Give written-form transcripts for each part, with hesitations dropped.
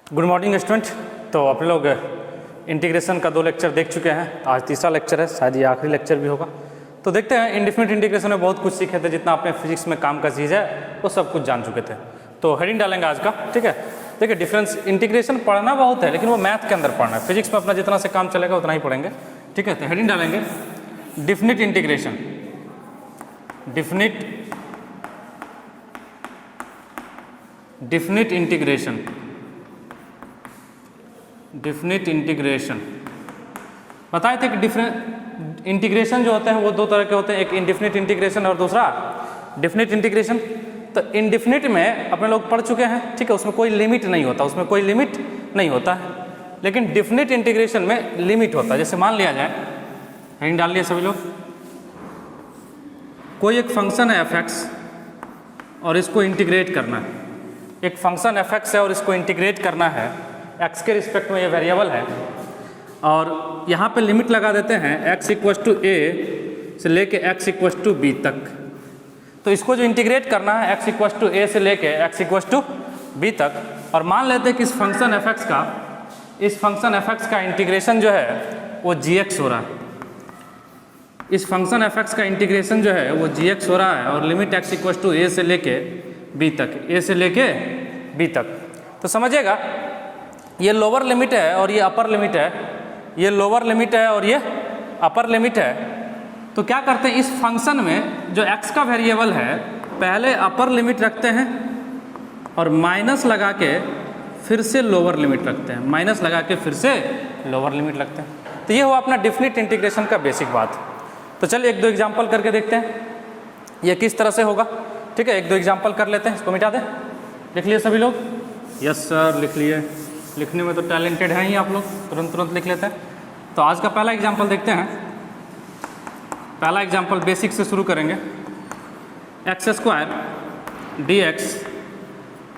Good morning student. तो आप लोग इंटीग्रेशन का 2 लेक्चर देख चुके हैं, आज तीसरा लेक्चर है, शायद ये आखिरी लेक्चर भी होगा। तो देखते हैं, इंडेफिनिट इंटीग्रेशन में बहुत कुछ सीखे थे, जितना आपने फिजिक्स में काम का चीज़ है वो सब कुछ जान चुके थे। तो हेडिंग डालेंगे आज का, ठीक है। देखिए डिफरेंस इंटीग्रेशन पढ़ना बहुत है, लेकिन वो मैथ के अंदर पढ़ना है, फिजिक्स में अपना जितना से काम चलेगा उतना ही पढ़ेंगे, ठीक है। तो हेडिंग डालेंगे definite integration, definite integration, definite integration. बताए थे कि डिफरेंट इंटीग्रेशन जो होते हैं वो 2 तरह के होते हैं, एक इंडेफिनिट इंटीग्रेशन और दूसरा डिफिनिट इंटीग्रेशन। तो इंडेफिनिट में अपने लोग पढ़ चुके हैं, ठीक है, उसमें कोई लिमिट नहीं होता, उसमें कोई लिमिट नहीं होता है। लेकिन डिफिनिट इंटीग्रेशन में लिमिट होता है। जैसे मान लिया जाए, हेडिंग डाल लिया सभी लोग, कोई एक फंक्शन है f(x) और इसको इंटीग्रेट करना है। एक फंक्शन f(x) है और इसको इंटीग्रेट करना है, x के रिस्पेक्ट में ये वेरिएबल है, और यहाँ पे लिमिट लगा देते हैं x = a से लेके x = b तक। तो इसको जो इंटीग्रेट करना है x = a से लेके x = b तक, और मान लेते हैं कि इस फंक्शन f(x) का इंटीग्रेशन जो है वो gx हो रहा है। इस फंक्शन f(x) का इंटीग्रेशन जो है वो gx हो रहा है, और लिमिट x = a से लेके b तक, a से लेके b तक। तो समझिएगा, ये लोअर लिमिट है और ये अपर लिमिट है, ये लोअर लिमिट है और ये अपर लिमिट है। तो क्या करते हैं, इस फंक्शन में जो x का वेरिएबल है पहले अपर लिमिट रखते हैं और माइनस लगा के फिर से लोअर लिमिट रखते हैं, माइनस लगा के फिर से लोअर लिमिट रखते हैं। तो ये हुआ अपना डिफिनिट इंटीग्रेशन का बेसिक बात। तो चलिए 1-2 एग्जाम्पल करके देखते हैं ये किस तरह से होगा, ठीक है। 1-2 एग्जाम्पल कर लेते हैं, इसको मिटा दें। लिख लिए सभी लोग? यस सर, लिख लिए। लिखने में तो टैलेंटेड हैं ही आप लोग, तुरंत लिख लेते हैं। तो आज का पहला एग्जाम्पल देखते हैं। पहला एग्जाम्पल बेसिक से शुरू करेंगे। x² dx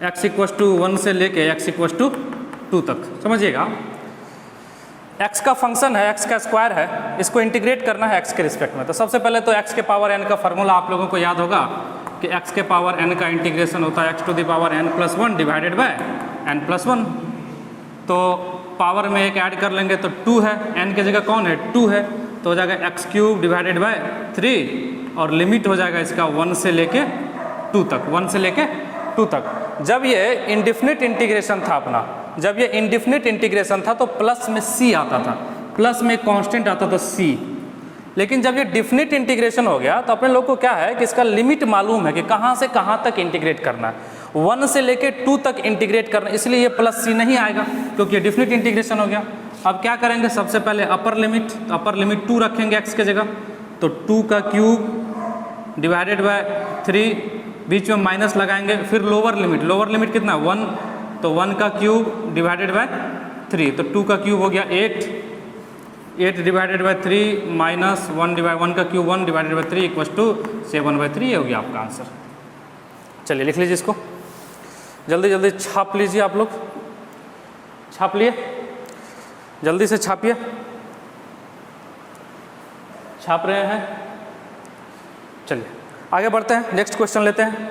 x = 1 से लेके x = 2 तक। समझिएगा, x का फंक्शन है, x का स्क्वायर है, इसको इंटीग्रेट करना है x के रिस्पेक्ट में। तो सबसे पहले तो x के पावर n का फार्मूला आप लोगों को याद होगा कि x के पावर n का इंटीग्रेशन होता है x⁻n+1 डिवाइडेड बाय n+1। तो पावर में एक ऐड कर लेंगे तो 2 है, n की जगह कौन है, 2 है, तो हो जाएगा x³ डिवाइडेड बाय 3, और लिमिट हो जाएगा इसका 1 से लेके 2 तक, 1 से लेके 2 तक। जब ये इंडेफिनिट इंटीग्रेशन था अपना, जब ये इंडेफिनिट इंटीग्रेशन था तो प्लस में c आता था, प्लस में कांस्टेंट आता था c। लेकिन जब ये डिफिनिट इंटीग्रेशन हो गया तो अपने लोग को क्या है कि इसका लिमिट मालूम है कि कहाँ से कहाँ तक इंटीग्रेट करना है, 1 से लेके 2 तक इंटीग्रेट करना, इसलिए ये प्लस c नहीं आएगा क्योंकि ये डिफिनिट इंटीग्रेशन हो गया। अब क्या करेंगे, सबसे पहले अपर लिमिट 2 रखेंगे x के जगह, तो 2 का क्यूब डिवाइडेड बाय 3, बीच में माइनस लगाएंगे, फिर लोअर लिमिट कितना, 1, तो 1 का क्यूब डिवाइडेड बाय 3, तो 2 का क्यूब हो गया 8 डिवाइडेड बाय 3 माइनस 1 का क्यूब 1 डिवाइडेड बाय 3 = 7/3। ये हो गया आपका आंसर। चलिए लिख लीजिए इसको, जल्दी छाप लीजिए आप लोग, छाप लिए, जल्दी से छापिए, छाप रहे हैं। चलिए आगे बढ़ते हैं, नेक्स्ट क्वेश्चन लेते हैं।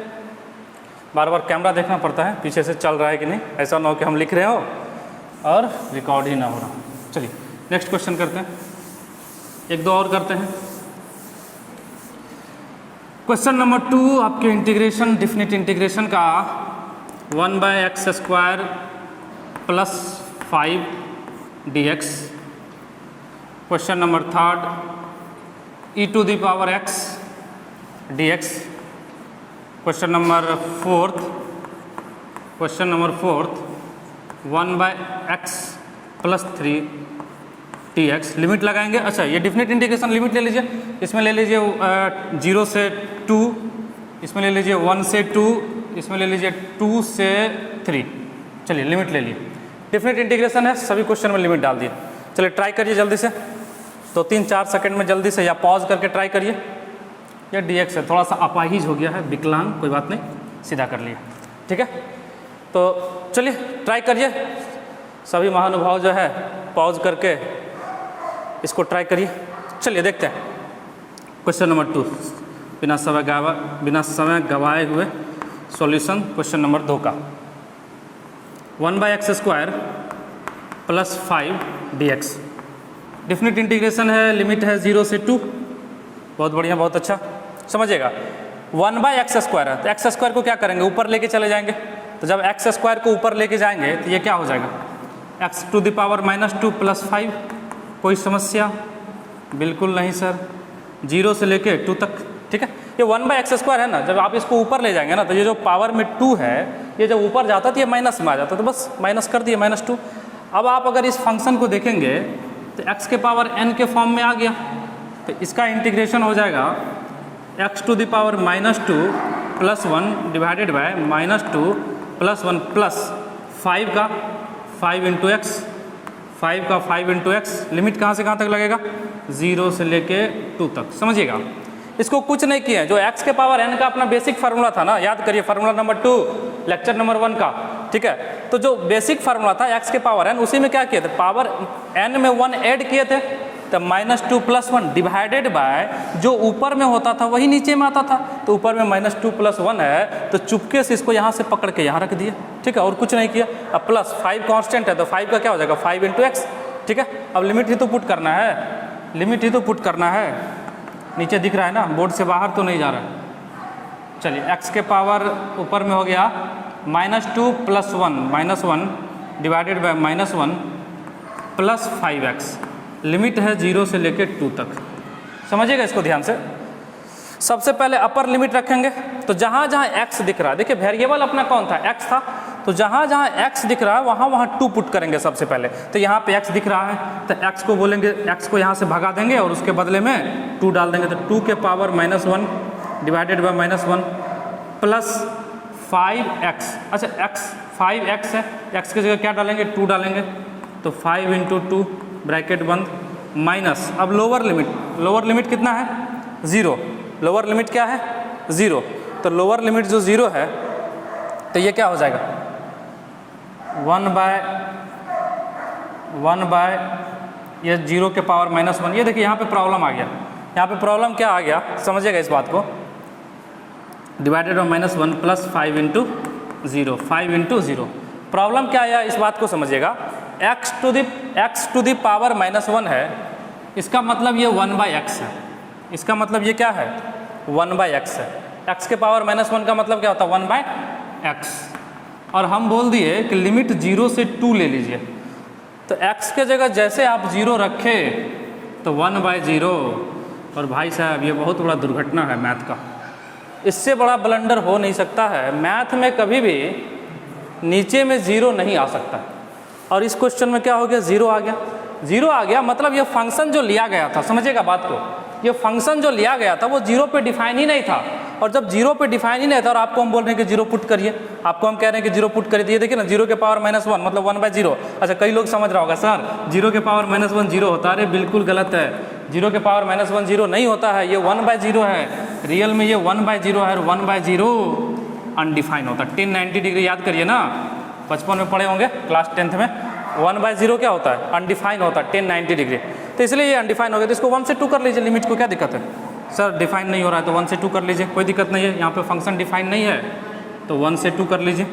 बार बार कैमरा देखना पड़ता है पीछे से चल रहा है कि नहीं, ऐसा ना हो कि हम लिख रहे हो और रिकॉर्ड ही ना हो रहा। चलिए नेक्स्ट क्वेश्चन करते हैं, 1-2 और करते हैं। क्वेश्चन नंबर 2 आपके इंटीग्रेशन, डिफिनिट इंटीग्रेशन का 1/x² + 5 dx। Question number 3 e⁻x dx। Question number 4 1/x + 3 dx। Limit लगाएंगे। अच्छा, ये डिफिनिट इंटीग्रेशन लिमिट ले लीजिए, इसमें ले लीजिए 0 से 2, इसमें ले लीजिए 1 से 2, इसमें ले लीजिए 2 से 3। चलिए लिमिट ले लिए, डिफिनिट इंटीग्रेशन है, सभी क्वेश्चन में लिमिट डाल दिए। चलिए ट्राई करिए जल्दी से, तो 3-4 सेकंड में जल्दी से, या पॉज करके ट्राई करिए। या dx है, थोड़ा सा अपाहिज हो गया है, विकलांग, कोई बात नहीं, सीधा कर लिया, ठीक है। तो चलिए ट्राई करिए, सभी महानुभाव जो है पॉज करके इसको ट्राई करिए। चलिए देखते हैं क्वेश्चन नंबर 2, बिना समय गवाए हुए सॉल्यूशन क्वेश्चन नंबर 2 का। 1/x² plus 5 dx। Definite integration है, लिमिट है 0 से 2। बहुत बढ़िया, बहुत अच्छा, समझिएगा। 1/x² है तो x² को क्या करेंगे, ऊपर लेके चले जाएंगे। तो जब x² को ऊपर लेके जाएंगे तो ये क्या हो जाएगा, x⁻² प्लस 5। कोई समस्या? बिल्कुल नहीं सर, 0 से लेके 2 तक, ठीक है। ये 1/x² है ना, जब आप इसको ऊपर ले जाएंगे ना तो ये जो पावर में 2 है, ये जब ऊपर जाता तो ये माइनस में आ जाता, तो बस माइनस कर दिए, -2। अब आप अगर इस फंक्शन को देखेंगे तो x के पावर n के फॉर्म में आ गया, तो इसका इंटीग्रेशन हो जाएगा x⁻² plus 1 divided bye -2 plus 1 plus 5 का 5 इंटू एक्स, 5 का 5 इंटू एक्स। लिमिट कहाँ से कहाँ तक लगेगा, 0 से लेके 2 तक, समझिएगा। इसको कुछ नहीं किया, जो x के पावर n का अपना बेसिक फार्मूला था ना, याद करिए, फार्मूला नंबर 2 लेक्चर नंबर 1 का, ठीक है। तो जो बेसिक फार्मूला था x के पावर n, उसी में क्या किए थे, पावर n में 1 ऐड किए थे, तो -2 प्लस 1 डिवाइडेड बाय जो ऊपर में होता था वही नीचे में आता था, तो ऊपर में -2 प्लस 1 है, तो चुपके से इसको यहाँ से पकड़ के यहाँ रख दिया, ठीक है, और कुछ नहीं किया। अब प्लस 5 कांस्टेंट है तो 5 का क्या हो जाएगा, 5 इंटू एक्स, ठीक है। अब लिमिट ही तो पुट करना है, लिमिट ही तो पुट करना है। नीचे दिख रहा है ना, बोर्ड से बाहर तो नहीं जा रहा है। चलिए, x के पावर ऊपर में हो गया -2 plus 1 -1 divided by -1 plus 5x। Limit है 0 से लेकर 2 तक, समझिएगा इसको ध्यान से। सबसे पहले अपर लिमिट रखेंगे, तो जहाँ जहाँ x दिख रहा है, देखिए वेरिएबल अपना कौन था, x था, तो जहाँ जहाँ x दिख रहा है वहाँ वहाँ 2 पुट करेंगे सबसे पहले। तो यहाँ पे x दिख रहा है तो x को बोलेंगे, x को यहाँ से भगा देंगे और उसके बदले में 2 डाल देंगे, तो 2 के power -1 divided by -1 plus 5x। अच्छा, x 5x है, x की जगह क्या डालेंगे, 2 डालेंगे, तो 5 इंटू 2 ब्रैकेट बंद माइनस। अब लोअर लिमिट कितना है, 0। लोअर लिमिट क्या है, 0। तो लोअर लिमिट जो 0 है तो ये क्या हो जाएगा, 1 बाय ये 0 के पावर -1। ये देखिए यहाँ पे प्रॉब्लम आ गया, यहाँ पे प्रॉब्लम क्या आ गया, समझिएगा इस बात को। Divided by -1 plus 5 into 0, 5 into 0। Problem क्या आया, इस बात को समझिएगा। x टू द पावर -1 है, इसका मतलब ये 1/x है, इसका मतलब ये क्या है, 1/x है। x के पावर -1 का मतलब क्या होता है, 1/x। और हम बोल दिए कि लिमिट 0 से 2 ले लीजिए, तो x के जगह जैसे आप 0 रखे तो 1/0। और भाई साहब, ये बहुत बड़ा दुर्घटना है मैथ का, इससे बड़ा ब्लंडर हो नहीं सकता है। मैथ में कभी भी नीचे में 0 नहीं आ सकता, और इस क्वेश्चन में क्या हो गया, 0 आ गया। 0 आ गया मतलब ये फंक्शन जो लिया गया था, समझिएगा बात को, ये फंक्शन जो लिया गया था वो 0 पे डिफाइन ही नहीं था। और जब 0 पे डिफाइन ही नहीं था और आपको हम बोल रहे हैं कि 0 पुट करिए, आपको हम कह रहे हैं कि 0 पुट करिए, तो ये देखिए ना, 0 के पावर -1 मतलब 1/0। अच्छा, कई लोग समझ रहा होगा, सर 0 के पावर -1 0 होता है। अरे बिल्कुल गलत है, 0 के पावर -1 0 नहीं होता है, ये 1/0 है। रियल में ये 1/0 है, और 1/0 अनडिफाइंड होता है। 1090 डिग्री याद करिए ना, बचपन में पढ़े होंगे क्लास 10th में। 1/0 क्या होता है, अनडिफाइंड होता है, 1090 डिग्री। तो इसलिए ये अनडिफाइंड हो गया, तो इसको 1 से 2 कर लीजिए। लिमिट को क्या दिक्कत है, सर डिफाइन नहीं हो रहा है तो 1 से 2 कर लीजिए, कोई दिक्कत नहीं है। यहाँ पे फंक्शन डिफाइन नहीं है तो 1 से 2 कर लीजिए।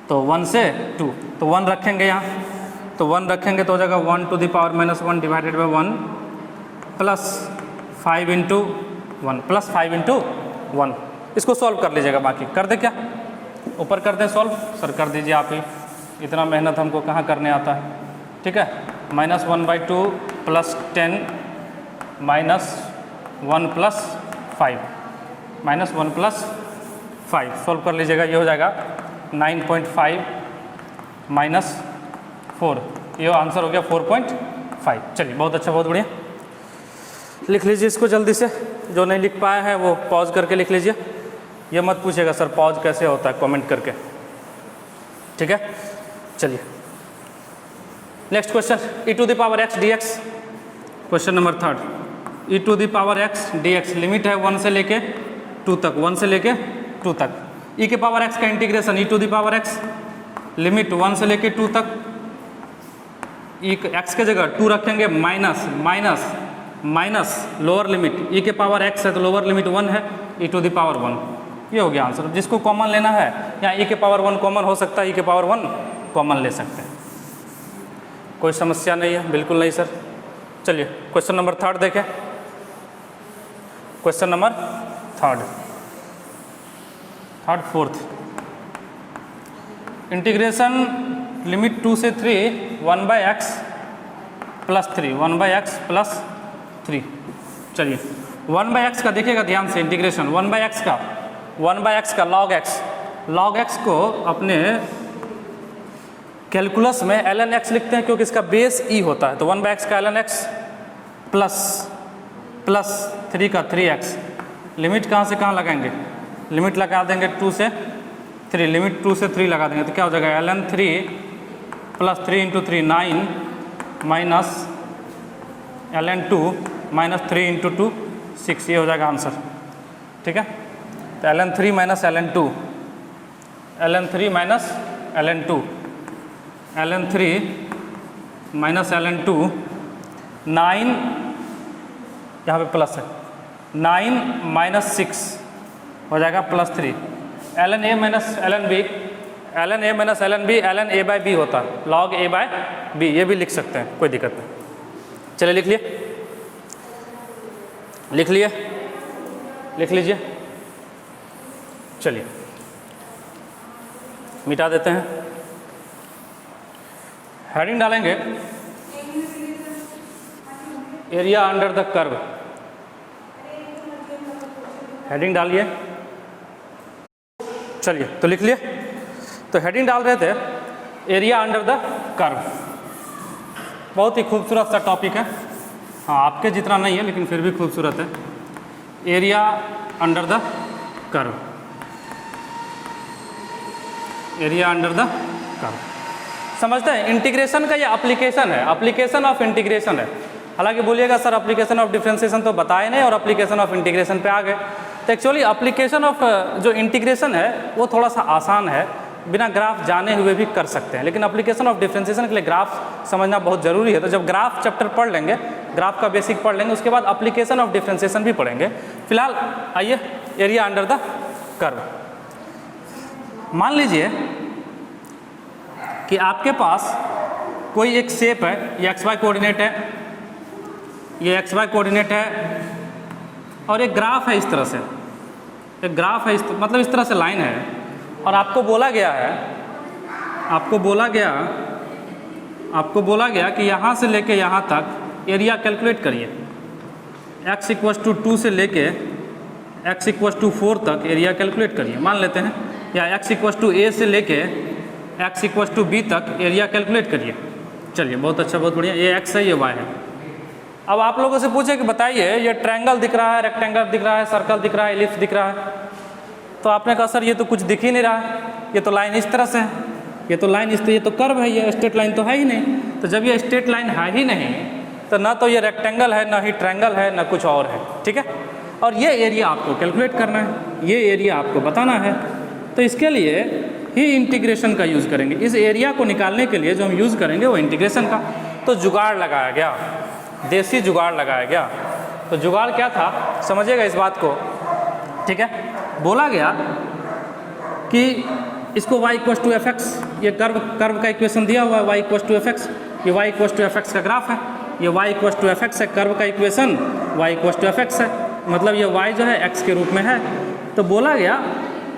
तो 1 से 2, तो 1 रखेंगे यहाँ, तो 1 रखेंगे तो हो जाएगा 1 to the power -1 divided by 1 plus 5 into 1 plus 5 into 1। इसको सॉल्व कर लीजिएगा, बाकी कर दे क्या, ऊपर कर दें सॉल्व, सर कर दीजिए आप ही, इतना मेहनत हमको कहाँ करने आता है, ठीक है। -1/2 प्लस 10 -1 प्लस 5 -1 प्लस 5 सॉल्व कर लीजिएगा, ये हो जाएगा 9.5 -4, ये आंसर हो गया 4.5। चलिए, बहुत अच्छा, बहुत बढ़िया। लिख लीजिए इसको जल्दी से, जो नहीं लिख पाए हैं वो पॉज करके लिख लीजिए। ये मत पूछिएगा सर पॉज कैसे होता है, कमेंट करके, ठीक है। चलिए next question, e⁻x dx, question number 3। e⁻x dx limit है 1 से लेके 2 तक, 1 से लेके 2 तक। e⁻x का इंटीग्रेशन e⁻x लिमिट 1 से लेके 2 तक, x के जगह 2 रखेंगे, minus minus minus lower limit, e⁻x है तो लोअर लिमिट 1 है, e⁻1। ये हो गया आंसर। जिसको कॉमन लेना है यहाँ e के पावर 1 कॉमन हो सकता है, e के पावर 1 कॉमन ले सकते हैं, कोई समस्या नहीं है, बिल्कुल नहीं सर। चलिए क्वेश्चन नंबर 3 देखें। क्वेश्चन नंबर 4 इंटीग्रेशन लिमिट 2 से 3 1/x प्लस 3 1/x प्लस 3। चलिए 1/x का देखिएगा ध्यान से, इंटीग्रेशन 1/x का log x को अपने कैलकुलस में ln x लिखते हैं क्योंकि इसका बेस e होता है, तो 1/x का ln x प्लस 3 का 3x। लिमिट कहाँ से कहाँ लगाएंगे, लिमिट लगा देंगे 2 से 3, लिमिट 2 से 3 लगा देंगे तो क्या हो जाएगा ln 3 plus 3 × 3 9 minus ln 2 minus 3 × 2 6, ये हो जाएगा आंसर। ठीक है, तो ln 3 minus ln 2, ln 3 minus ln 2, ln 3 minus ln 2 9, यहाँ पे प्लस है 9 माइनस 6 हो जाएगा plus 3, ln a minus ln b, ln a minus ln b ln a/b होता है, log a/b, ये भी लिख सकते हैं, कोई दिक्कत नहीं। चलिए लिख लीजिए। चलिए मिटा देते हैं, हेडिंग डालेंगे area under the curve. Heading डालिए। चलिए तो लिख लिए। तो हेडिंग डाल रहे थे एरिया अंडर द कर्व, बहुत ही खूबसूरत सा टॉपिक है। हाँ, आपके जितना नहीं है लेकिन फिर भी खूबसूरत है। Area under the curve, area under the curve समझते हैं। इंटीग्रेशन का ये एप्लीकेशन है, एप्लीकेशन ऑफ इंटीग्रेशन है। हालांकि बोलिएगा सर एप्लीकेशन ऑफ डिफरेंशिएशन तो बताए नहीं और एप्लीकेशन ऑफ इंटीग्रेशन पे आ गए। तो एक्चुअली एप्लीकेशन ऑफ जो इंटीग्रेशन है वो थोड़ा सा आसान है, बिना ग्राफ जाने हुए भी कर सकते हैं, लेकिन एप्लीकेशन ऑफ डिफरेंशिएशन के लिए ग्राफ समझना बहुत ज़रूरी है। तो जब ग्राफ चैप्टर पढ़ लेंगे, ग्राफ का बेसिक पढ़ लेंगे, उसके बाद एप्लीकेशन ऑफ डिफरेंशिएशन भी पढ़ेंगे। फिलहाल आइए एरिया अंडर द कर्व। मान लीजिए कि आपके पास कोई एक शेप है, ये XY कोऑर्डिनेट है, ये XY कोऑर्डिनेट है और एक ग्राफ है इस तरह से, एक ग्राफ है मतलब इस तरह से लाइन है और आपको बोला गया कि यहाँ से लेके यहाँ तक एरिया कैलकुलेट करिए। x = 2 से लेके x = 4 तक एरिया कैलकुलेट करिए, मान लेते हैं, या x = a से लेके x = b तक एरिया कैलकुलेट करिए। चलिए बहुत अच्छा, बहुत बढ़िया। ये x है, ये y है। अब आप लोगों से पूछे कि बताइए ये ट्रायंगल दिख रहा है, रेक्टेंगल दिख रहा है, सर्कल दिख रहा है, एलिप्स दिख रहा है, तो आपने कहा सर ये तो कुछ दिख ही नहीं रहा है, ये तो लाइन इस तरह से है, ये तो लाइन ये तो कर्व है, ये स्ट्रेट लाइन तो है ही नहीं। तो जब ये स्ट्रेट लाइन है ही नहीं तो ना तो ये रेक्टेंगल है, ना ही ट्रायंगल है, ना कुछ और है। ठीक है, और ये एरिया आपको कैलकुलेट करना है, ये एरिया आपको बताना है। तो इसके लिए ही इंटीग्रेशन का यूज़ करेंगे। इस एरिया को निकालने के लिए जो हम यूज़ करेंगे वो इंटीग्रेशन का। तो जुगाड़ लगाया गया, देसी जुगाड़ लगाया गया। तो जुगाड़ क्या था समझिएगा इस बात को। ठीक है, बोला गया कि इसको y = fx, ये कर्व का इक्वेशन दिया हुआ है, y = fx, ये y = fx का ग्राफ है, ये y = fx है, कर्व का इक्वेशन y = fx है, मतलब ये y जो है x के रूप में है। तो बोला गया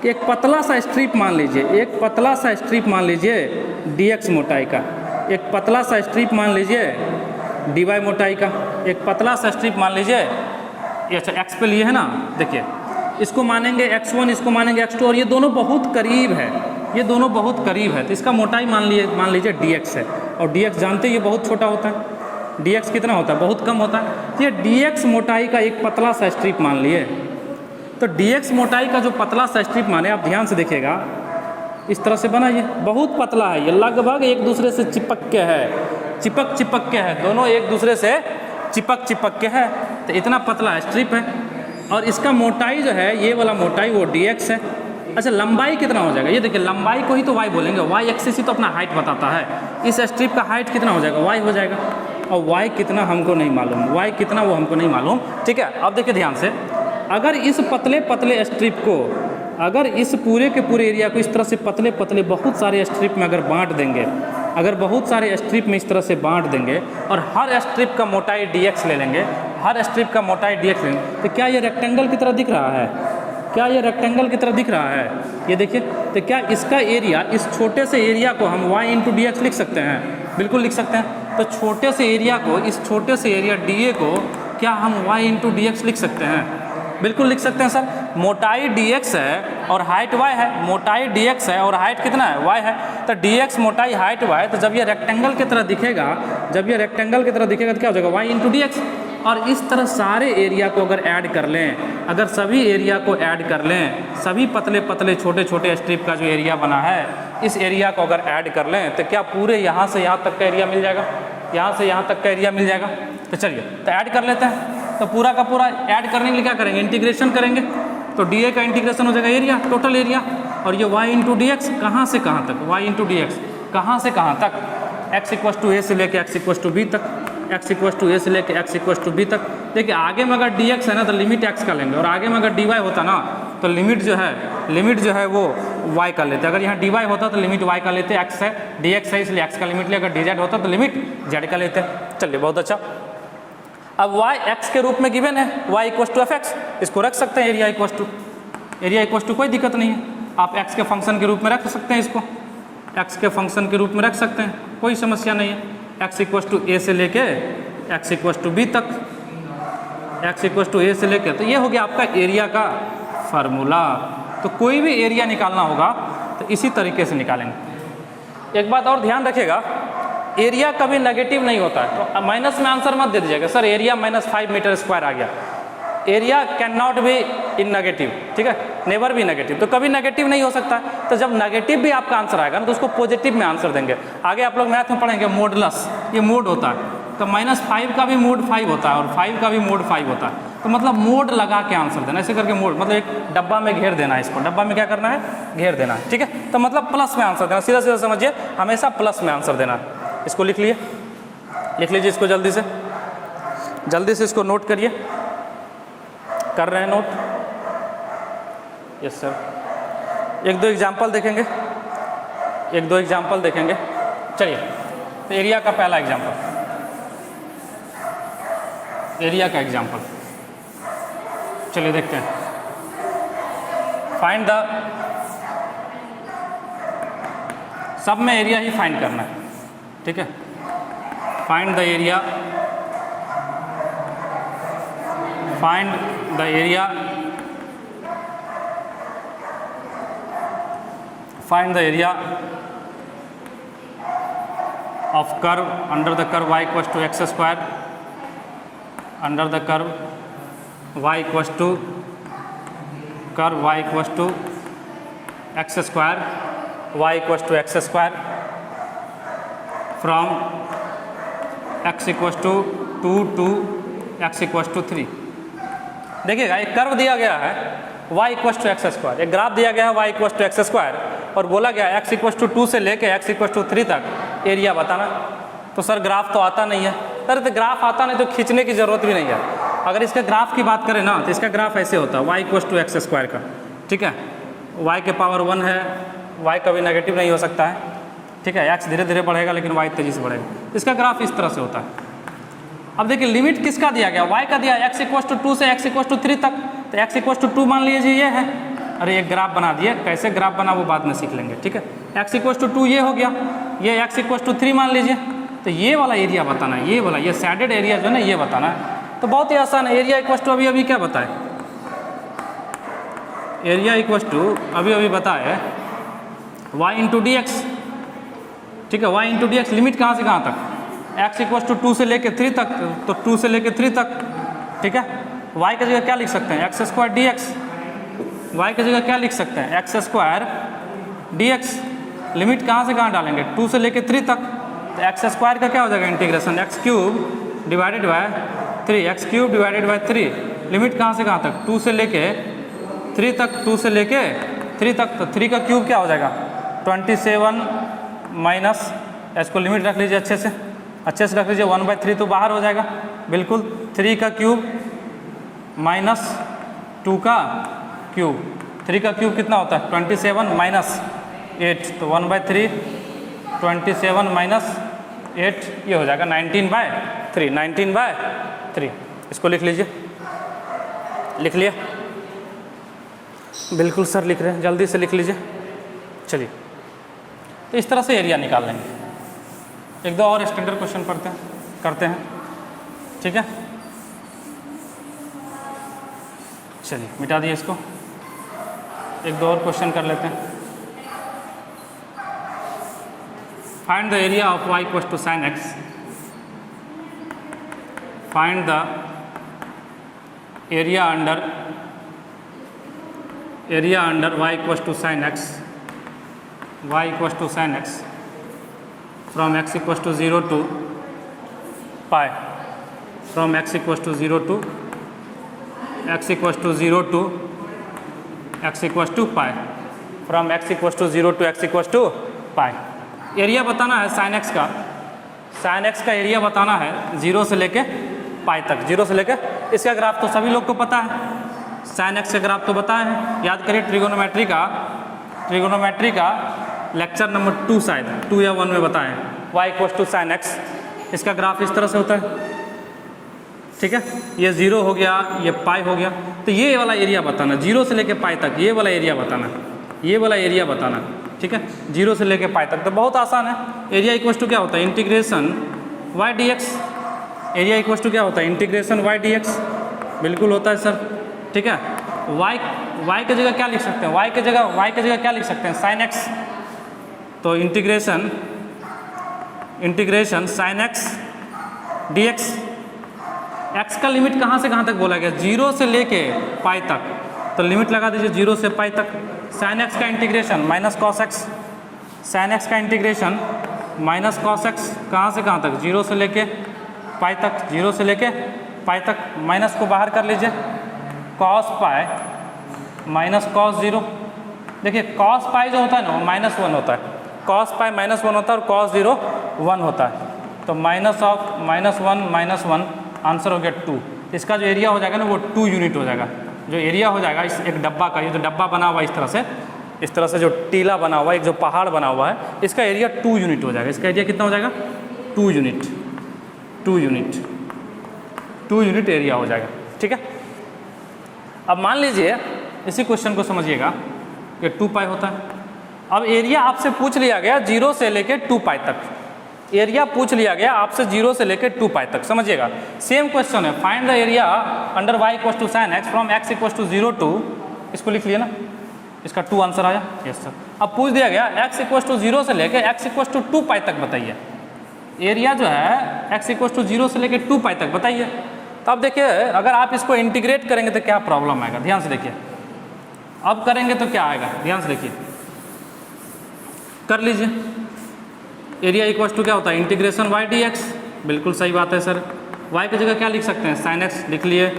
कि एक पतला सा स्ट्रिप मान लीजिए, एक पतला सा स्ट्रिप मान लीजिए dx मोटाई का, एक पतला सा स्ट्रिप मान लीजिए dy मोटाई का, एक पतला सा स्ट्रिप मान लीजिए, ये अच्छा x पे लिए है ना, देखिए इसको मानेंगे x1, इसको मानेंगे x2, और ये दोनों बहुत करीब है, ये दोनों बहुत करीब है। तो इसका मोटाई मान लीजिए dx है, और dx जानते ये बहुत छोटा होता है, dx कितना होता है, बहुत कम होता है। ये dx मोटाई का एक पतला सा स्ट्रिप मान लिए। तो dx मोटाई का जो पतला सा स्ट्रिप माने, आप ध्यान से देखिएगा, इस तरह से बना, ये बहुत पतला है, ये लगभग एक दूसरे से चिपक के है, चिपक के है, दोनों एक दूसरे से चिपक के है। तो इतना पतला स्ट्रिप है और इसका मोटाई जो है, ये वाला मोटाई वो dx है। अच्छा, लंबाई कितना हो जाएगा, ये देखिए लंबाई को ही तो y बोलेंगे, y एक्सिस ही तो अपना हाइट बताता है। इस स्ट्रिप का हाइट कितना हो जाएगा, y हो जाएगा, और y कितना हमको नहीं मालूम, y कितना वो हमको नहीं मालूम। ठीक है, अब देखिए ध्यान से, अगर इस पतले स्ट्रिप को अगर इस पूरे के पूरे एरिया को इस तरह से पतले पतले बहुत सारे स्ट्रिप में अगर बांट देंगे, अगर बहुत सारे स्ट्रिप में इस तरह से बांट देंगे और हर स्ट्रिप का मोटाई dx ले लेंगे, हर स्ट्रिप का मोटाई dx लेंगे, तो क्या ये रेक्टेंगल की तरह दिख रहा है? क्या ये रेक्टेंगल की तरह दिख रहा है? ये देखिए, तो क्या इसका एरिया, इस छोटे से एरिया को हम y इंटू डी एक्स लिख सकते हैं? बिल्कुल लिख सकते हैं। तो छोटे से एरिया को, इस छोटे से एरिया dA को क्या हम y इंटू डी एक्स लिख सकते हैं? बिल्कुल लिख सकते हैं सर। मोटाई dx है और हाइट y है, मोटाई dx है और हाइट कितना है? y है। तो dx मोटाई हाइट y, तो जब ये रेक्टेंगल की तरह दिखेगा, जब ये रेक्टेंगल की तरह दिखेगा तो क्या हो जाएगा? y into D x. और इस तरह सारे एरिया को अगर ऐड कर लें, अगर सभी एरिया को ऐड कर लें, सभी पतले पतले छोटे छोटे स्ट्रिप का जो एरिया बना है, इस एरिया को अगर ऐड कर लें तो क्या पूरे यहाँ से यहाँ तक का एरिया मिल जाएगा? यहाँ से यहाँ तक का एरिया मिल जाएगा। तो चलिए तो ऐड कर लेते हैं। तो पूरा का पूरा ऐड करने के लिए क्या करेंगे? इंटीग्रेशन करेंगे। तो dA का इंटीग्रेशन हो जाएगा एरिया, टोटल एरिया, और ये y इंटू डी एक्स, कहाँ से कहाँ तक? y इंटू डी एक्स कहाँ से कहाँ तक? x इक्वस टू a से लेके x इक्वस टू b तक, x इक्वस टू a से लेके x इक्वस टू b तक। देखिए आगे में अगर dx है ना तो लिमिट x का लेंगे, और आगे में अगर dy होता ना तो लिमिट जो है वो y का लेते। अगर यहाँ dy होता तो लिमिट y का लेते, x है dx है इसलिए x का लिमिट ले, अगर dz होता तो लिमिट z का लेते। चलिए बहुत अच्छा। अब y x के रूप में गिवन है, y equals to F X, इसको रख सकते हैं एरिया इक्वस टू, कोई दिक्कत नहीं है। आप x के फंक्शन के रूप में रख सकते हैं, इसको x के फंक्शन के रूप में रख सकते हैं, कोई समस्या नहीं है। x इक्वस टू a से लेके x इक्वस टू b तक, x इक्वस टू a से लेके, तो ये हो गया आपका एरिया का फार्मूला। तो कोई भी एरिया निकालना होगा तो इसी तरीके से निकालेंगे। एक बात और ध्यान रखिएगा, एरिया कभी नेगेटिव नहीं होता है, तो माइनस में आंसर मत दे दीजिएगा सर एरिया -5 मीटर स्क्वायर आ गया। Area can not be in negative, ठीक है, नेवर भी नेगेटिव, तो कभी नेगेटिव नहीं हो सकता। तो जब नेगेटिव भी आपका आंसर आएगा ना तो उसको पॉजिटिव में आंसर देंगे। आगे आप लोग मैथ में पढ़ेंगे मोडलस, ये मोड होता है, तो -5 का भी मोड 5 होता है और 5 का भी मोड 5 होता है। तो मतलब मोड लगा के आंसर देना, ऐसे करके मोड, मतलब एक डब्बा में घेर देना है, इसको डब्बा में क्या करना है? घेर देना है, ठीक है। तो मतलब प्लस में आंसर देना, सीधा सीधा समझिए, हमेशा प्लस में आंसर देना है। इसको लिख लीजिए इसको जल्दी से इसको नोट करिए। कर रहे हैं नोट? Yes sir. एक दो एग्जाम्पल देखेंगे, चलिए। तो एरिया का पहला एग्जाम्पल, चलिए देखते हैं। फाइंड द, सब में एरिया ही फाइंड करना है, ठीक है। Find the area of curve under the curve y equals to x square, under the curve y equals to x square, y equals to x square from x equals to 2 to x equals to 3। देखिएगा एक curve दिया गया है y equals to X square, एक graph दिया गया है y equals to X square, और बोला गया x इक्वस टू 2 से लेके x इक्वस टू 3 तक एरिया बताना। तो सर ग्राफ तो आता नहीं है। सर तो ग्राफ आता नहीं तो खींचने की ज़रूरत भी नहीं है। अगर इसके ग्राफ की बात करें ना तो इसका ग्राफ ऐसे होता है y equals to X square का, ठीक है। y के पावर 1 है, y कभी नेगेटिव नहीं हो सकता है, ठीक है। x धीरे धीरे बढ़ेगा लेकिन y तेजी से बढ़ेगा। इसका ग्राफ इस तरह से होता है। अब देखिए लिमिट किसका दिया गया? y का दिया, x इक्वस टू 2 से x इक्वस टू 3 तक, तो x इक्वस टू 2 मान लीजिए ये है। अरे एक ग्राफ बना दिए, कैसे ग्राफ बना वो बाद में सीख लेंगे, ठीक है। x इक्वस टू 2 ये हो गया, ये x इक्वस टू 3 मान लीजिए, तो ये वाला एरिया बताना है, ये वाला, ये सैडेड एरिया जो है ना ये बताना है। तो बहुत ही आसान है। एरिया इक्वस टू अभी क्या बताए? एरिया इक्वस टू अभी बताए y इंटू डी एक्स, ठीक है। y into D x limit कहाँ से कहाँ तक? x इक्वस टू 2 से लेके 3 तक, तो 2 से लेके 3 तक, ठीक है। y की जगह क्या लिख सकते हैं? X square D x. y की जगह क्या लिख सकते हैं? X square D x. Limit कहाँ से कहाँ डालेंगे? 2 से लेके 3 तक, तो एक्स स्क्वायर का क्या हो जाएगा? Integration x cube divided by 3, x cube divided by 3। Limit कहाँ से कहाँ तक? 2 से लेके 3 तक, 2 से लेके 3 तक, तो 3 का क्यूब क्या हो जाएगा? 27 माइनस, इसको लिमिट रख लीजिए अच्छे से रख लीजिए, 1/3 तो बाहर हो जाएगा बिल्कुल। 3 का क्यूब माइनस 2 का क्यूब, 3 का क्यूब कितना होता है 27 माइनस 8, तो 1/3 27 माइनस 8 ये हो जाएगा 19/3, 19/3। इसको लिख लीजिए, लिख लिया? बिल्कुल सर लिख रहे हैं, जल्दी से लिख लीजिए। चलिए, तो इस तरह से एरिया निकाल लेंगे। एक दो और स्टैंडर्ड क्वेश्चन करते हैं, ठीक है? चलिए मिटा दिए इसको, एक दो और क्वेश्चन कर लेते हैं। Find the area of y equals to sin x, find the area under y equals to sin x, y equals to sin x from x equals to 0 to pi, from x equals to 0 to x equals to 0 to x equals to pi, from x equals to 0 to x equals to pi. Area बताना है sin x का, sin x का area बताना है 0 से लेके पाई तक, 0 से लेके। इसका ग्राफ तो सभी लोग को पता है, sin x का ग्राफ तो बताए हैं, याद करिए ट्रिगोनोमेट्री का लेक्चर नंबर 2 शायद 2 या 1 में बताएं, y equals to sin x। इसका ग्राफ इस तरह से होता है, ठीक है? ये 0 हो गया, ये पाई हो गया, तो ये वाला एरिया बताना 0 से लेके पाई तक, ये वाला एरिया बताना, ये वाला एरिया बताना, ठीक है? 0 से लेके पाई तक तो बहुत आसान है। एरिया इक्वल्स टू क्या होता है integration y dx, area equals to क्या होता है इंटीग्रेशन y dx, बिल्कुल होता है सर, ठीक है? y की जगह क्या लिख सकते हैं, y की जगह क्या लिख सकते हैं sin x, तो integration sin x dx। x का लिमिट कहाँ से कहाँ तक बोला गया 0 से लेके पाई तक, तो लिमिट लगा दीजिए 0 से पाई तक। sin x का integration minus cos x, sin x का इंटीग्रेशन माइनस कॉस x कहाँ से कहाँ तक 0 से लेके पाई तक, 0 से लेके पाई तक। माइनस को बाहर कर लीजिए, कॉस पाई माइनस कॉस 0। देखिए कॉस पाई जो होता है ना वो -1 होता है, कॉस पाई -1 होता है और कॉस 0 1 होता है, तो -1 आंसर हो गया 2। इसका जो एरिया हो जाएगा ना वो 2 यूनिट हो जाएगा। जो एरिया हो जाएगा इस एक डब्बा का, ये जो डब्बा बना हुआ है इस तरह से जो टीला बना हुआ है, एक जो पहाड़ बना हुआ है, इसका एरिया 2 यूनिट हो जाएगा। इसका एरिया कितना हो जाएगा 2 यूनिट एरिया हो जाएगा, ठीक है? अब मान लीजिए इसी क्वेश्चन को समझिएगा कि 2 पाई होता है। अब एरिया आपसे पूछ लिया गया 0 से लेके 2 पाई तक, एरिया पूछ लिया गया आपसे 0 से लेके 2 पाई तक, समझिएगा। सेम क्वेश्चन है, find the area under y equals to sin x from x equals to 0 to, इसको लिख लिया ना, इसका 2 आंसर आया, यस सर। अब पूछ दिया गया x इक्वल्स टू 0 से लेके x इक्वल्स टू 2 पाई तक बताइए, एरिया जो है x इक्वल्स टू 0 से लेके 2 पाई तक बताइए। तो अब देखिए अगर आप इसको इंटीग्रेट करेंगे तो क्या प्रॉब्लम आएगा, ध्यान से देखिए। अब करेंगे तो क्या आएगा, ध्यान से देखिए, कर लीजिए। एरिया इक्वल्स टू क्या होता है इंटीग्रेशन y dx, बिल्कुल सही बात है सर। y की जगह क्या लिख सकते हैं sin x लिख लिए,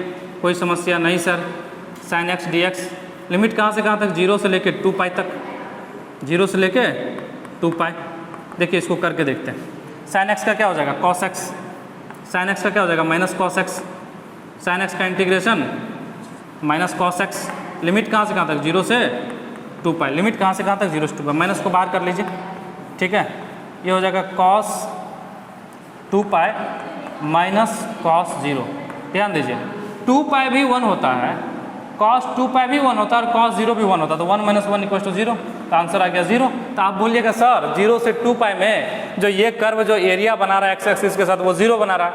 कोई समस्या नहीं sir. sin x dx limit कहाँ से कहाँ तक 0 से लेके 2 पाई तक, 0 से लेके 2 पाई। देखिए इसको करके देखते हैं। sin x का क्या हो जाएगा cos x, sin x का क्या हो जाएगा minus cos x, sin x का integration minus cos x। Limit कहाँ से कहाँ तक 0 से 2 पाई, लिमिट कहाँ से कहाँ तक 0 से 2 पाई, माइनस को बाहर कर लीजिए, ठीक है? ये हो जाएगा cos 2 पाई माइनस cos 0। ध्यान दीजिए 2 पाई भी 1 होता है, cos 2 पाई भी 1 होता है और cos 0 भी 1 होता है, तो 1 - 1 इक्वल्स टू 0, तो आंसर आ गया 0। तो आप बोलिएगा सर 0 से 2 पाई में जो ये कर्व जो एरिया बना रहा है एक्स एक्सिस के साथ वो 0 बना रहा है,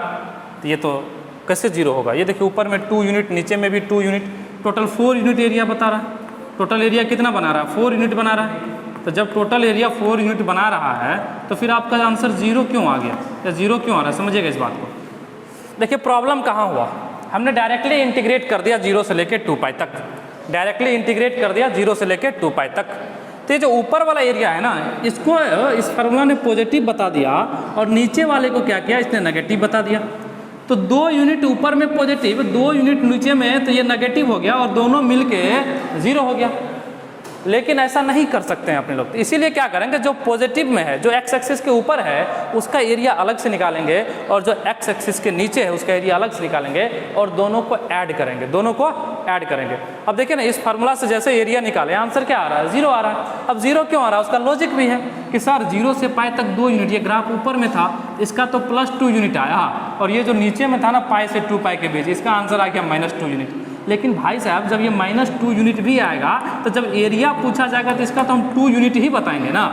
तो ये तो कैसे 0 होगा। ये देखिए ऊपर में 2 यूनिट, नीचे में भी 2 यूनिट, टोटल 4 यूनिट एरिया बता रहा है। टोटल एरिया कितना बना रहा है 4 यूनिट बना रहा है। तो जब टोटल एरिया 4 यूनिट बना रहा है तो फिर आपका आंसर 0 क्यों आ गया या 0 क्यों आ रहा है, समझिएगा इस बात को। देखिए प्रॉब्लम कहाँ हुआ, हमने डायरेक्टली इंटीग्रेट कर दिया 0 से लेके 2 पाई तक, डायरेक्टली इंटीग्रेट कर दिया 0 से लेके 2 पाई तक। तो ये जो ऊपर वाला एरिया है ना, इसको इस फार्मूला ने पॉजिटिव बता दिया और नीचे वाले को क्या किया, इसने नेगेटिव बता दिया। तो 2 यूनिट ऊपर में पॉजिटिव, 2 यूनिट नीचे में, तो ये नेगेटिव हो गया और दोनों मिलके 0 हो गया। लेकिन ऐसा नहीं कर सकते हैं अपने लोग। तो इसीलिए क्या करेंगे, जो पॉजिटिव में है, जो एक्स एक्सिस के ऊपर है उसका एरिया अलग से निकालेंगे, और जो एक्स एक्सिस के नीचे है उसका एरिया अलग से निकालेंगे, और दोनों को ऐड करेंगे, दोनों को ऐड करेंगे। अब देखिए ना, इस फार्मूला से जैसे एरिया निकाले, आंसर क्या आ रहा है, 0 आ रहा है। अब 0 क्यों आ रहा है, उसका लॉजिक भी है कि सर 0 से पाई तक 2 यूनिट, ये ग्राफ ऊपर में था इसका तो +2 यूनिट आया, और ये जो नीचे में था ना पाई से 2 पाई के बीच, इसका आंसर आ गया -2 यूनिट। लेकिन भाई साहब जब ये -2 यूनिट भी आएगा तो जब एरिया पूछा जाएगा तो इसका तो हम 2 यूनिट ही बताएंगे ना,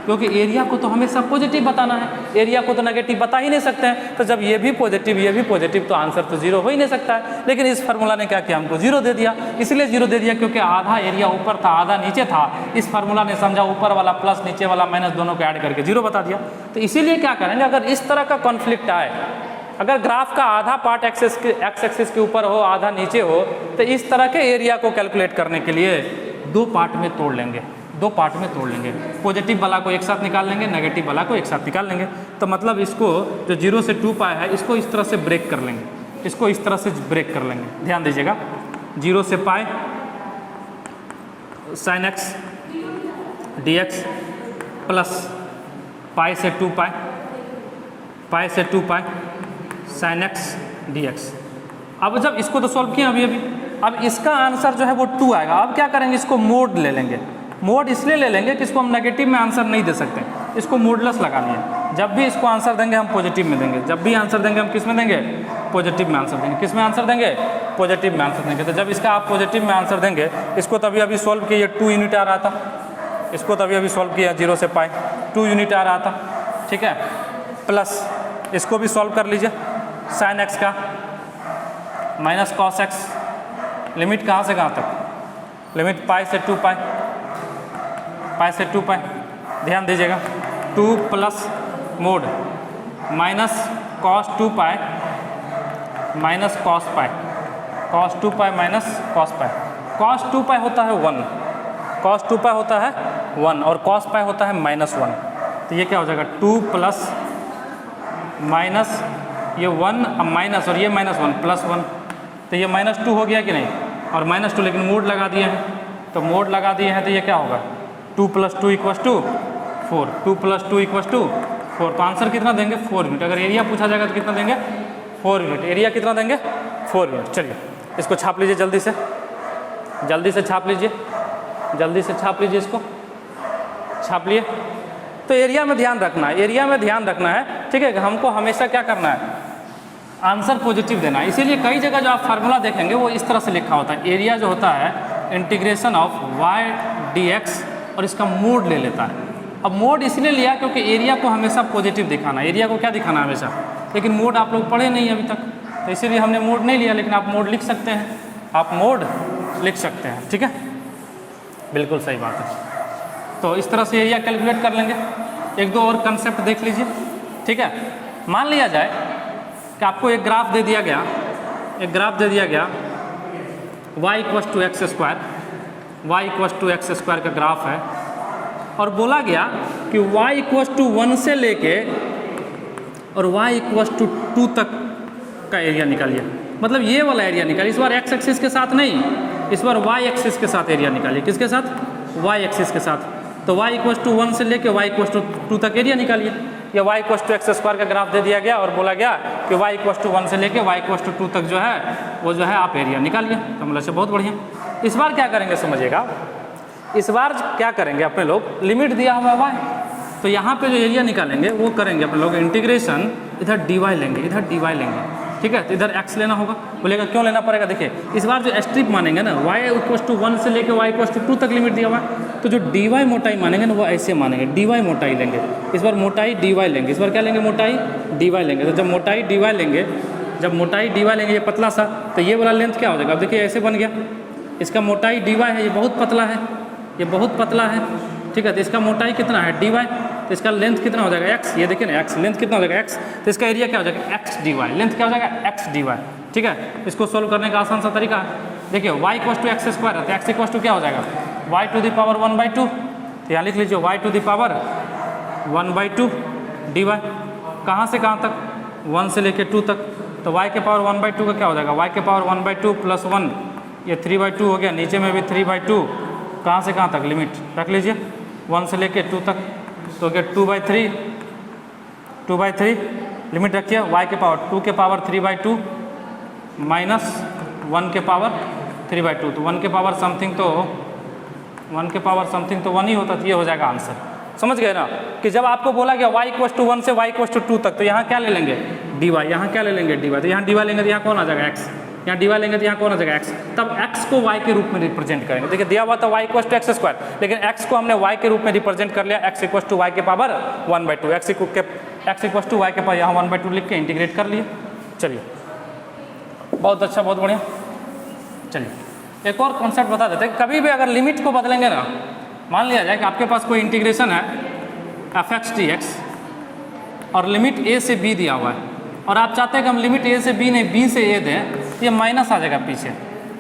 क्योंकि एरिया को तो हमेशा पॉजिटिव बताना है, एरिया को तो नेगेटिव बता ही नहीं सकते हैं। तो जब ये भी पॉजिटिव तो आंसर तो 0 हो ही नहीं सकता है। लेकिन इस फार्मूला ने क्या किया, हमको 0 दे दिया। इसलिए 0 दे दिया क्योंकि आधा एरिया ऊपर था आधा नीचे था। इस फार्मूला ने समझा ऊपर वाला प्लस नीचे वाला माइनस दोनों को ऐड करके 0 बता दिया। तो इसीलिए क्या करेंगे, अगर इस तरह का कॉन्फ्लिक्ट आए, अगर ग्राफ का आधा पार्ट एक्स एक्सिस के ऊपर हो आधा नीचे हो, तो इस तरह के एरिया को कैलकुलेट करने के लिए 2 पार्ट में तोड़ लेंगे, 2 पार्ट में तोड़ लेंगे। पॉजिटिव वाला को एक साथ निकाल लेंगे, नेगेटिव वाला को एक साथ निकाल लेंगे। तो मतलब इसको जो 0 से 2 पाई है इसको इस तरह से ब्रेक कर लेंगे, इसको इस तरह से ब्रेक कर लेंगे। ध्यान दीजिएगा, 0 से पाई sin x dx plus pi से 2 पाई, पाई से 2 पाई sin x dx। अब जब इसको तो सॉल्व किया अभी, अब इसका आंसर जो है वो 2 आएगा। अब क्या करेंगे, इसको मोड ले लेंगे। मोड इसलिए ले लेंगे कि इसको हम नेगेटिव में आंसर नहीं दे सकते, इसको मोडलेस लगानी है। जब भी इसको आंसर देंगे हम पॉजिटिव में देंगे, जब भी आंसर देंगे हम किस में देंगे, पॉजिटिव में आंसर देंगे। किस में आंसर देंगे, पॉजिटिव में आंसर देंगे। तो जब इसका आप पॉजिटिव में आंसर देंगे, इसको तभी अभी सॉल्व किया 2 यूनिट आ रहा था, इसको तभी अभी सॉल्व किया 0 से पाई 2 यूनिट आ रहा था, ठीक है। प्लस इसको भी सॉल्व कर लीजिए, sin x का माइनस cos x, लिमिट कहाँ से कहाँ तक, लिमिट पाई से 2 पाई, पाई से 2 पाई। ध्यान दीजिएगा, 2 plus mode minus cos 2 pi minus cos पाई, cos 2 पाई माइनस cos पाई। cos 2 पाई होता है 1, cos 2 पाई होता है 1 और cos पाई होता है -1। तो ये क्या हो जाएगा, 2 प्लस माइनस ये 1 माइनस और ये -1 प्लस 1, तो ये -2 हो गया कि नहीं, और -2 लेकिन मोड लगा दिए हैं, तो मोड लगा दिए हैं तो ये क्या होगा, 2 + 2 = 4, 2 + 2 = 4। तो आंसर कितना देंगे, 4 यूनिट। अगर एरिया पूछा जाएगा तो कितना देंगे, 4 यूनिट। एरिया कितना देंगे, 4 यूनिट। चलिए इसको छाप लीजिए, जल्दी से छाप लीजिए, जल्दी से छाप लीजिए, इसको छाप लिए। तो एरिया में ध्यान रखना है, एरिया में ध्यान रखना है, ठीक है। हमको हमेशा क्या करना है, आंसर पॉजिटिव देना है। इसीलिए कई जगह जो आप फार्मूला देखेंगे वो इस तरह से लिखा होता है, एरिया जो होता है इंटीग्रेशन ऑफ y dx, और इसका मोड ले लेता है। अब मोड इसलिए लिया क्योंकि एरिया को हमेशा पॉजिटिव दिखाना है, एरिया को क्या दिखाना है हमेशा, लेकिन मोड आप लोग पढ़े नहीं अभी तक, तो इसीलिए हमने मोड नहीं लिया। लेकिन आप मोड लिख सकते हैं, आप मोड लिख सकते हैं, ठीक है, बिल्कुल सही बात है। तो इस तरह से एरिया कैलकुलेट कर लेंगे। 1-2 और कंसेप्ट देख लीजिए, ठीक है। मान लिया जाए कि आपको एक ग्राफ दे दिया गया, एक ग्राफ दे दिया गया y = x² का ग्राफ है, और बोला गया कि y = 1 से लेके और y = 2 तक का एरिया निकालिए। मतलब ये वाला एरिया निकालिए, इस बार x एक्सिस के साथ नहीं, इस बार y एक्सिस के साथ एरिया निकालिए। किसके साथ, y एक्सिस के साथ। तो y = 1 से लेके y = 2 तक एरिया निकालिए। या y = x² का ग्राफ दे दिया गया और बोला गया कि y = 1 से लेके y = 2 तक जो है वो जो है आप एरिया निकालिए। तो मतलब से बहुत बढ़िया। इस बार क्या करेंगे समझिएगा, इस बार क्या करेंगे अपने लोग, लिमिट दिया हुआ है y, तो यहाँ पे जो एरिया निकालेंगे वो करेंगे अपने लोग इंटीग्रेशन, इधर dy लेंगे, इधर dy लेंगे, ठीक है। तो इधर x लेना होगा। बोलेगा क्यों लेना पड़ेगा, देखिए इस बार जो स्ट्रिप मानेंगे ना, y = 1 से लेके y = 2 तक लिमिट दिया हुआ है, तो जो dy मोटाई मानेंगे ना वो ऐसे मानेंगे, dy मोटाई लेंगे। इस बार मोटाई dy लेंगे, इस बार क्या लेंगे, मोटाई dy लेंगे। तो जब मोटाई dy लेंगे, जब मोटाई dy लेंगे, ये पतला सा, तो ये वाला लेंथ क्या हो जाएगा, अब देखिए ऐसे बन गया। इसका मोटाई dy है, ये बहुत पतला है, ये बहुत पतला है, ठीक है। तो इसका मोटाई कितना है, dy, तो इसका लेंथ कितना हो जाएगा, x। ये देखिए ना x, लेंथ कितना हो जाएगा, x। तो इसका एरिया क्या हो जाएगा, x dy, लेंथ क्या हो जाएगा, x dy, ठीक है। इसको सोल्व करने का आसान सा तरीका है, देखिए y = x² है, तो x = क्या हो जाएगा, y⁴ तो यहाँ लिख लीजिए y⁴ dy। कहाँ से कहाँ तक, 1 से लेके 2 तक। तो y⁴ का क्या हो जाएगा, y⁴ + 1 ये 3/2 हो गया, नीचे में भी 3/2 कहाँ से कहाँ तक लिमिट रख लीजिए, 1 से लेके 2 तक, तो क्या 2/3 लिमिट रखिए, y के पावर 2 के पावर 3/2 माइनस 1 के पावर 3/2, तो 1 के पावर समथिंग तो 1 ही होता, तो ये हो जाएगा आंसर। समझ गए ना कि जब आपको बोला गया y = 1 से y = 2 तक, तो यहाँ क्या ले लेंगे dy, यहाँ क्या ले लेंगे dy, तो यहाँ dy लेंगे तो यहाँ कौन आ जाएगा x, यहाँ dy लेंगे तो यहाँ कौन आ जाएगा x, तब x को y के रूप में रिप्रेजेंट करेंगे। देखिए दिया हुआ था y = x², लेकिन x को हमने y के रूप में रिप्रेजेंट कर लिया, x = y के पावर 1/2, x = y के पावर यहाँ 1/2 लिख के इंटीग्रेट कर लिए। चलिए बहुत अच्छा, बहुत बढ़िया। चलिए एक और कॉन्सेप्ट बता देते हैं, कभी भी अगर लिमिट को बदलेंगे ना, मान लिया जाए कि आपके पास कोई इंटीग्रेशन है f(x) dx और लिमिट a से b दिया हुआ है, और आप चाहते हैं कि हम लिमिट a से b नहीं b से a दें, ये माइनस आ जाएगा पीछे,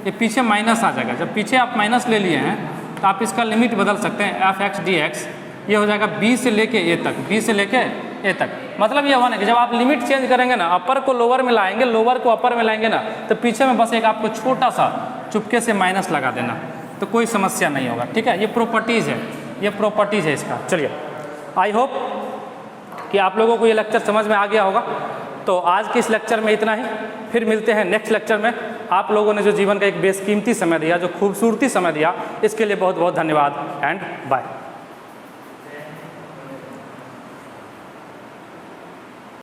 ये पीछे माइनस आ जाएगा। जब पीछे आप माइनस ले लिए हैं तो आप इसका लिमिट बदल सकते हैं, f(x) dx ये हो जाएगा b से लेके a तक, b से लेके a तक। मतलब ये हुआ ना कि जब आप लिमिट चेंज करेंगे ना, अपर को लोअर में लाएंगे, लोअर को अपर में लाएंगे ना, तो पीछे में बस एक आपको छोटा सा चुपके से माइनस लगा देना, तो कोई समस्या नहीं होगा। ठीक है, ये प्रॉपर्टीज़ है, ये प्रॉपर्टीज़ है इसका। चलिए आई होप कि आप लोगों को ये लेक्चर समझ में आ गया होगा। तो आज के इस लेक्चर में इतना ही, फिर मिलते हैं नेक्स्ट लेक्चर में। आप लोगों ने जो जीवन का एक बेशकीमती समय दिया, जो खूबसूरती समय दिया, इसके लिए बहुत बहुत धन्यवाद एंड बाय।